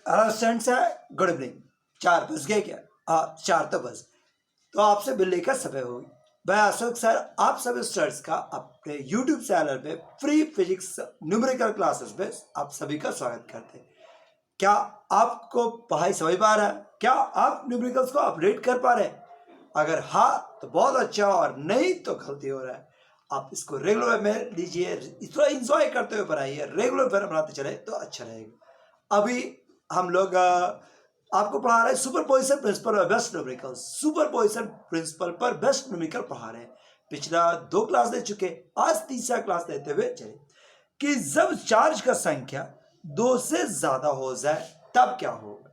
Hello students है, good evening. 4 बज गए क्या? हाँ, 4 तो बज। तो आपसे मिलने का समय होगी। मैं अशोक सर आप सभी स्टूडेंट्स का अपने यूट्यूब चैनल पे फ्री फिजिक्स न्यूमेरिकल क्लासेस में आप सभी का स्वागत करते हैं। क्या आपको पढ़ाई समझ में आ रहा है? क्या आप न्यूमेरिकल्स को अपडेट कर पा रहे हैं? अगर हाँ तो बहुत अच्छा, और नहीं तो गलती हो रहा है। आप इसको रेगुलर में लीजिए, थोड़ा इंजॉय करते हुए पढ़ाइए, रेगुलर फिर बनाते चले तो अच्छा रहेगा। अभी हम लोग आपको पढ़ा रहे हैं सुपरपोजिशन प्रिंसिपल और बेस्ट न्यूमेरिकल। सुपरपोजिशन प्रिंसिपल पर बेस्ट न्यूमेरिकल पढ़ा रहे हैं। पिछला 2 क्लास दे चुके, आज तीसरा क्लास देते हुए चले कि जब चार्ज का संख्या 2 से ज्यादा हो जाए तब क्या होगा।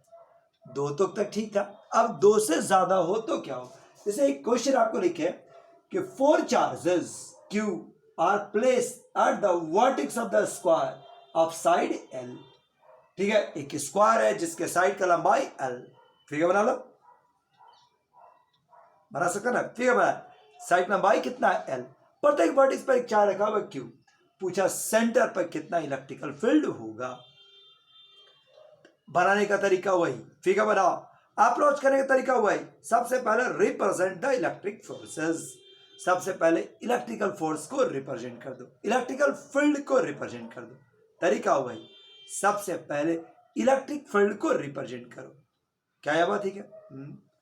2 तक ठीक था, अब 2 से ज्यादा हो तो क्या हो। जैसे एक क्वेश्चन आपको लिखे कि 4 charges Q are placed at the vertex of the square of side L। ठीक है, एक स्क्वायर है जिसके साइड का लंबाई L। फिगर बना लो, बना सकते ना? फिगर बना, साइड लंबाई कितना है L। प्रत्येक वर्टेक्स पर एक चार्ज रखा हुआ Q। पूछा सेंटर पर कितना इलेक्ट्रिकल फील्ड होगा। बनाने का तरीका वही, फिगर बनाओ। अप्रोच करने का तरीका वही। सबसे पहले रिप्रेजेंट द इलेक्ट्रिक फोर्सेस। सबसे पहले इलेक्ट्रिकल फोर्स को रिप्रेजेंट कर दो, इलेक्ट्रिकल फील्ड को रिप्रेजेंट कर दो। तरीका वही, सबसे पहले इलेक्ट्रिक फील्ड को रिप्रेजेंट करो। क्या यह बात ठीक है?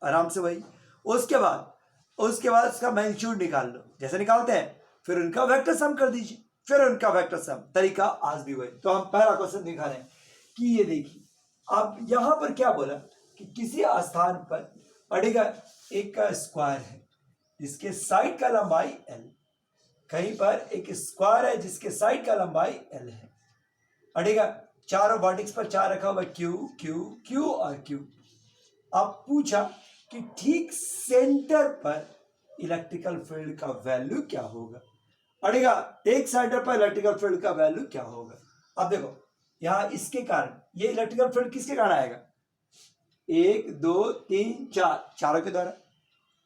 आराम से वही। उसके बाद उसका मैग्नीट्यूड निकाल लो, जैसे निकालते हैं। फिर उनका वेक्टर सम कर दीजिए, फिर उनका वेक्टर सम। तरीका आज भी वही। तो हम पहला क्वेश्चन दिखा रहे हैं कि ये देखिए, अब यहां पर क्या बोला कि किसी स्थान पर पड़ेगा एक का स्क्वायर है जिसके साइड का लंबाई L। कहीं पर एक स्क्वायर है जिसके साइड का लंबाई L है। पड़ेगा चारों वर्टेक्स पर 4 रखा हुआ Q Q Q और Q। अब पूछा कि ठीक सेंटर पर इलेक्ट्रिकल फील्ड का वैल्यू क्या होगा। पड़ेगा एक सेंटर पर इलेक्ट्रिकल फील्ड का वैल्यू क्या होगा। अब देखो यहां इसके कारण ये इलेक्ट्रिकल फील्ड किसके कारण आएगा? 1 2 3 4, चारों के द्वारा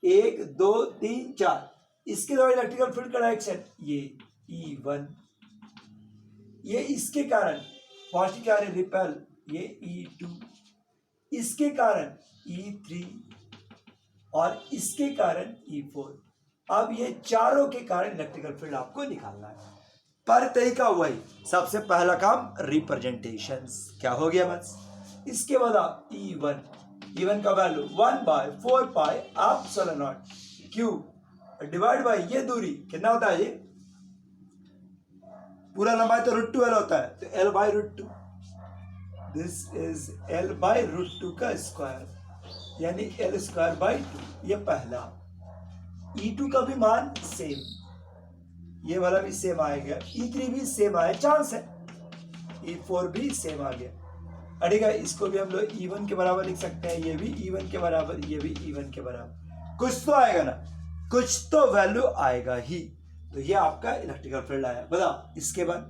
1 2 3 4। इसके द्वारा इलेक्ट्रिकल फील्ड का डायरेक्शन ये E1। ये इसके कारण पॉजिटिव क्या है, रिपेल, ये E2। इसके कारण E3 और इसके कारण E4। अब ये चारों के कारण इलेक्ट्रिकल फील्ड आपको निकालना है। पर तरीका वही, सबसे पहला काम रिप्रेजेंटेशन। क्या हो गया बस। इसके बाद आप E1 का value 1/4 pi epsilon not Q divide by ये दूरी कितना होता है, ये पूरा लंबाई तो √2L होता है, तो L/√2। दिस इज L/√2 का स्क्वायर, यानी L²/2। ये पहला। E2 का भी मान सेम, ये वाला भी सेम आएगा। E3 भी सेम आया, चांस है। E4 भी सेम आ गया। अड़ेगा इसको भी हम लोग E1 के बराबर लिख सकते हैं, ये भी E1 के बराबर, ये भी E1 के बराबर। कुछ तो आएगा ना, कुछ तो वैल्यू आएगा ही। तो ये आपका इलेक्ट्रिकल फील्ड आया। बताओ इसके बाद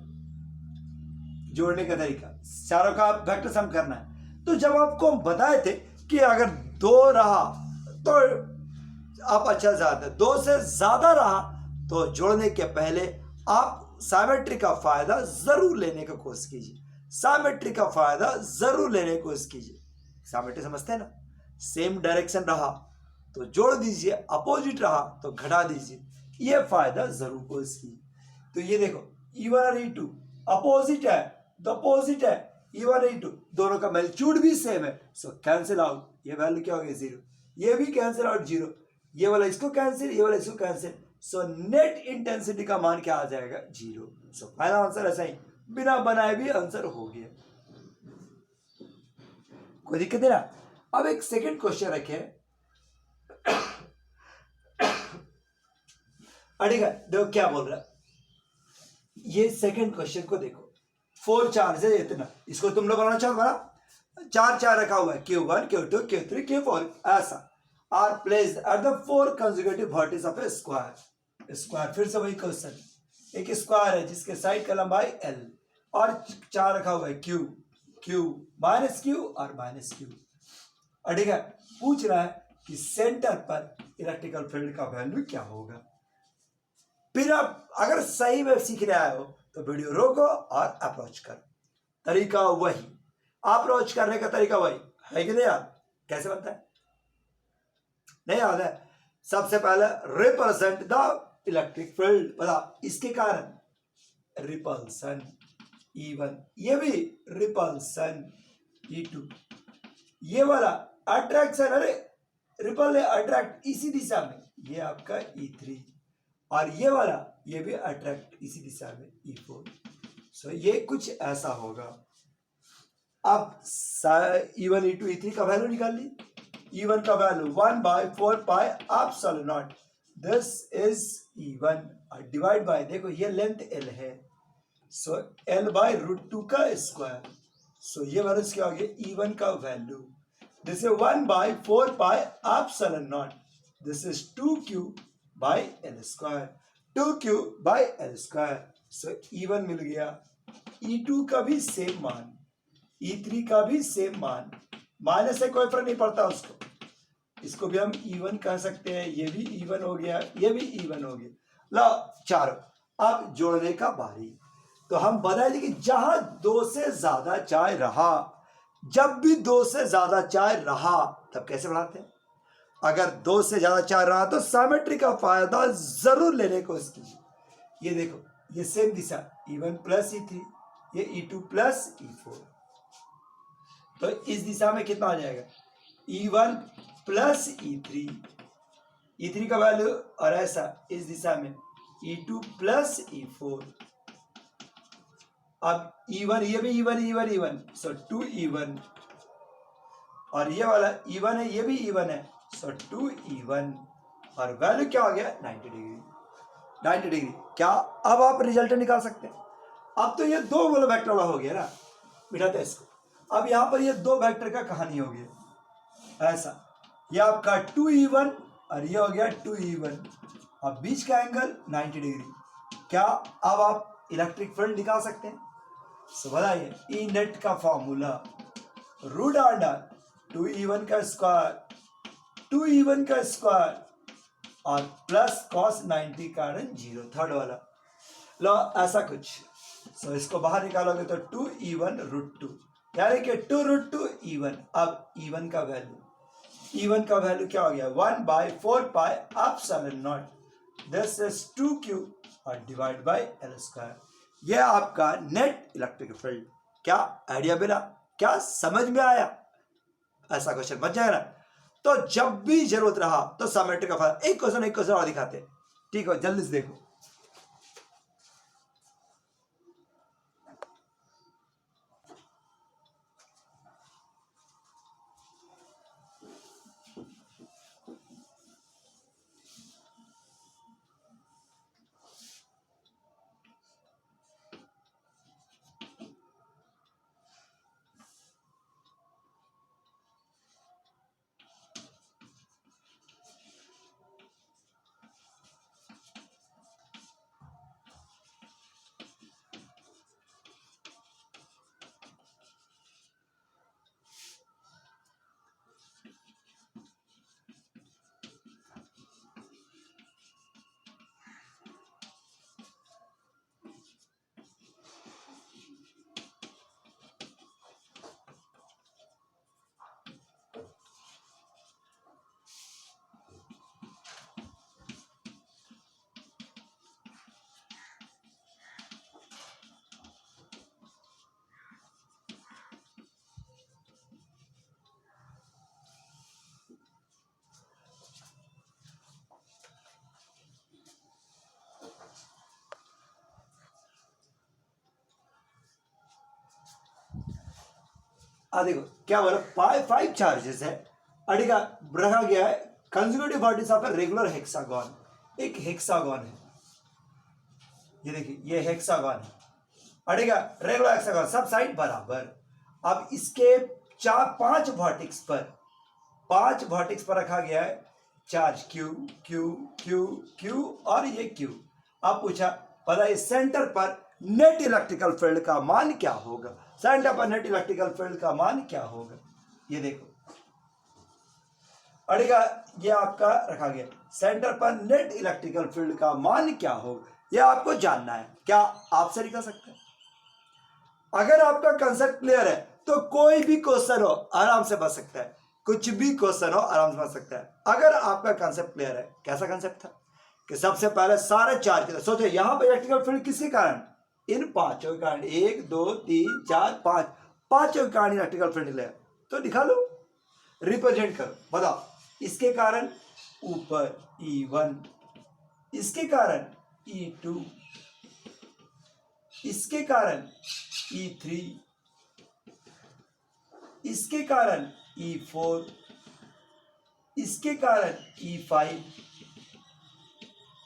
जोड़ने का तरीका, चारों का वेक्टर सम करना है। तो जब आपको हम बताए थे कि अगर 2 रहा तो आप अच्छा ज्यादा, 2 से ज्यादा रहा तो जोड़ने के पहले आप साइमेट्री का फायदा जरूर लेने की कोशिश कीजिए। साइमेट्री का फायदा जरूर लेने की कोशिश कीजिए। साइमेट्री समझते हैं ना? सेम डायरेक्शन रहा तो जोड़ दीजिए, अपोजिट रहा तो घटा दीजिए। ये फायदा जरूर कोशिश कीजिए। तो ये देखो E1 और E2 अपोजिट है, तो अपोजिट है। E1 और E2 दोनों का मैग्नीट्यूड भी सेम है, सो कैंसिल आउट। ये वैल्यू क्या हो गई? 0। ये भी कैंसिल आउट 0। ये वाला इसको कैंसिल, ये वाला इसको कैंसिल। सो नेट इंटेंसिटी का मान क्या आ जाएगा? 0। सो फाइनल आंसर ऐसा ही बिना बनाए भी आंसर हो गया। कोई दिक्कत नहीं ना? अब एक सेकंड क्वेश्चन रखे। अड़ेगा देखो क्या बोल रहा है, ये सेकंड क्वेश्चन को देखो। 4 चार्ज है इतना, इसको तुम लोग बनाना चाहो बना। 4 रखा हुआ है Q1 Q2 Q3 Q4 ऐसा। Are placed at the 4 consecutive vertices of a square. फिर से वही क्वेश्चन, एक स्क्वायर है जिसके साइड का लंबाई L और 4 रखा हुआ है Q -Q और -Q। अड़ेगा पूछ रहा है कि सेंटर पर इलेक्ट्रिकल फील्ड का वैल्यू क्या होगा। फिर आप अगर सही में सीखने आए हो तो वीडियो रोको और अप्रोच करो। तरीका वही, अप्रोच करने का तरीका वही है कि नहीं याद? कैसे बनता है? नहीं याद है? सबसे पहले रिप्रेजेंट द इलेक्ट्रिक फील्ड, बता इसके कारण रिपल्सन E1, ये भी रिपल्सन E2, ये वाला अट्रैक्शन, अरे रिपल अट्रैक्ट इसी दिशा में, ये आपका E3, और ये वाला ये भी अट्रैक्ट इसी दिशा में E4। सो ये कुछ ऐसा होगा। अब E1 E2 E3 का वैल्यू निकाल ली। E1 का value 1/4 pi epsilon not, this is E1, और डिवाइड बाय, देखो ये लेंथ L है, सो L/√2 का स्क्वायर। सो ये वैल्यू क्या हो गया? E1 का value, this is 1/4 pi epsilon not, this is 2q/L square, 2q/L square. So E1 मिल गया। E2 का भी सेम मान, E3 का भी सेम मान, माइनस से कोई फर्क नहीं पड़ता उसको, इसको भी हम E1 कह सकते हैं, ये भी E1 हो गया, ये भी E1 हो गया। लो चारों, अब जोड़ने का बारी। तो हम बताए कि जहां 2 से ज्यादा चार्ज रहा, जब भी 2 से ज्यादा चार्ज रहा तब कैसे बढ़ाते हैं? अगर 2 से ज्यादा चार्ज रहा तो सिमेट्री का फायदा जरूर लेने को इसकी। ये देखो, ये सेम दिशा E1 प्लस E3, ये E2 प्लस E4, तो इस दिशा में कितना आ जाएगा? E1 प्लस E3, E3 का वैल्यू, और ऐसा इस दिशा में E2 प्लस E4। अब E1, ये भी E1, सो 2E1, और ये वाला E1 है, ये भी E1 है, सो 2E1, और वैल्यू क्या हो गया? 90 डिग्री। 90 डिग्री क्या? अब आप रिजल्ट निकाल सकते हैं। अब तो ये 2 वाला वेक्टर वाला हो गया ना, बिठाते इसको। अब यहां पर ये 2 वेक्टर का कहानी हो गया ऐसा, ये आपका 2E1 और ये हो गया 2E1, अब बीच का एंगल 90 डिग्री। क्या अब आप इलेक्ट्रिक फील्ड निकाल सकते हैं? सो बताइए, ई नेट का फॉर्मूला √R 2E1 का स्क्वायर, 2E1 का स्क्वायर, और प्लस cos 90 कारण 0, थर्ड वाला। लो ऐसा कुछ, सो इसको बाहर निकालोगे तो 2E1 √2, यानी कि 2 √2 E1। अब E1 का वैल्यू क्या हो गया? 1/4 pi epsilon not, this is 2q, और डिवाइड बाय L स्क्वायर। यह आपका नेट इलेक्ट्रिक फील्ड। क्या आइडिया मिला? क्या समझ में आया? ऐसा क्वेश्चन बच जाएगा ना। तो जब भी जरूरत रहा तो सिमेट्री का फायदा। एक क्वेश्चन और दिखाते हैं, ठीक है? जल्दी से देखो। देखो क्या बोला, 5 चार्जेस है, अड़ेगा रखा गया है consecutive vertices of a regular hexagon. एक हेक्सागन है, ये देखिए, ये हेक्सागन है, अड़ेगा रेगुलर हेक्सागन, सब साइड बराबर। अब इसके 5 वर्टेक्स पर रखा गया है charge Q Q Q Q और ये Q। अब पूछा पता है सेंटर पर नेट इलेक्ट्रिकल फील्ड का मान क्या होगा? सेंटर पर नेट इलेक्ट्रिकल फील्ड का मान क्या होगा? ये देखो, अड़ेगा ये आपका रखा गया सेंटर पर नेट इलेक्ट्रिकल फील्ड का मान क्या होगा, ये आपको जानना है। क्या आपसे निकल सकता है? अगर आपका कंसेप्ट क्लियर है तो कोई भी क्वेश्चन हो आराम से बन सकता है, कुछ भी क्वेश्चन हो आराम से बन सकता है, अगर आपका कंसेप्ट क्लियर है। कैसा कंसेप्ट था कि सबसे पहले सारे चार्ज के, सोचो यहां पर इलेक्ट्रिकल फील्ड किसके कारण, इन पांचों के कारण, 1 2 3 4 5, पांचों के कारण इलेक्ट्रिकल फील्ड निकले, तो दिखा लो, रिप्रेजेंट करो, बताओ। इसके कारण ऊपर E1, इसके कारण E2, इसके कारण E3, इसके कारण E4, इसके कारण E5।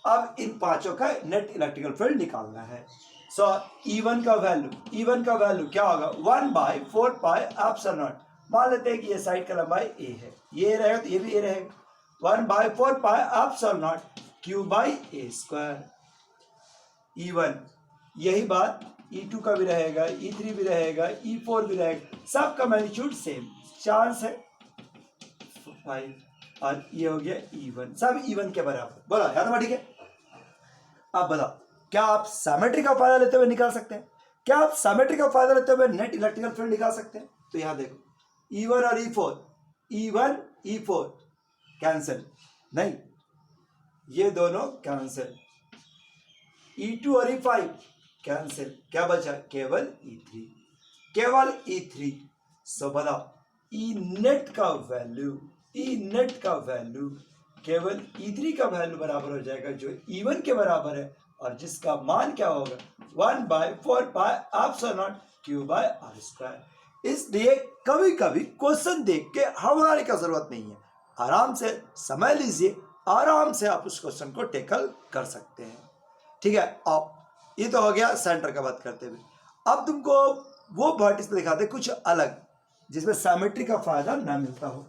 अब इन पांचों का नेट इलेक्ट्रिकल फील्ड निकालना है। सो E1 का वैल्यू क्या होगा, 1/4 पाई एप्सिलॉन नॉट। मान लेते हैं कि ये साइड का लंबाई a है, ये रहेगा तो ये भी a रहेगा, 1/4 pi epsilon not q/a²। E1 यही बात E2 का भी रहेगा, E3 भी रहेगा, E4 भी रहेगा, सबका मैग्नीट्यूड सेम, चांस है 5, और ये हो गया E1, सब E1 के बराबर। बोला याद है, ठीक है। अब बताओ, क्या आप सिमेट्री का फायदा लेते हुए निकाल सकते हैं, क्या आप सिमेट्री का फायदा लेते हुए नेट इलेक्ट्रिकल फील्ड निकाल सकते हैं? तो यहां देखो, E1 और E4 कैंसिल, नहीं, ये दोनों कैंसिल, E2 और E5 कैंसिल, क्या बचा, केवल E3। सो बताओ, E नेट का वैल्यू केवल E3 का वैल्यू बराबर हो जाएगा जो E1 के बराबर है, और जिसका मान क्या होगा, 1/4 पाई एप्सिलॉन नॉट q/r²। इसलिए कभी कभी क्वेश्चन देख के घबराने का जरूरत नहीं है, आराम से समय लीजिए, आराम से आप उस क्वेश्चन को टैकल कर सकते हैं, ठीक है। अब ये तो हो गया सेंटर का बात करते हुए। अब तुमको वो वर्टिस पे दिखाते कुछ अलग, जिसमें सिमेट्री का फायदा ना मिलता हो।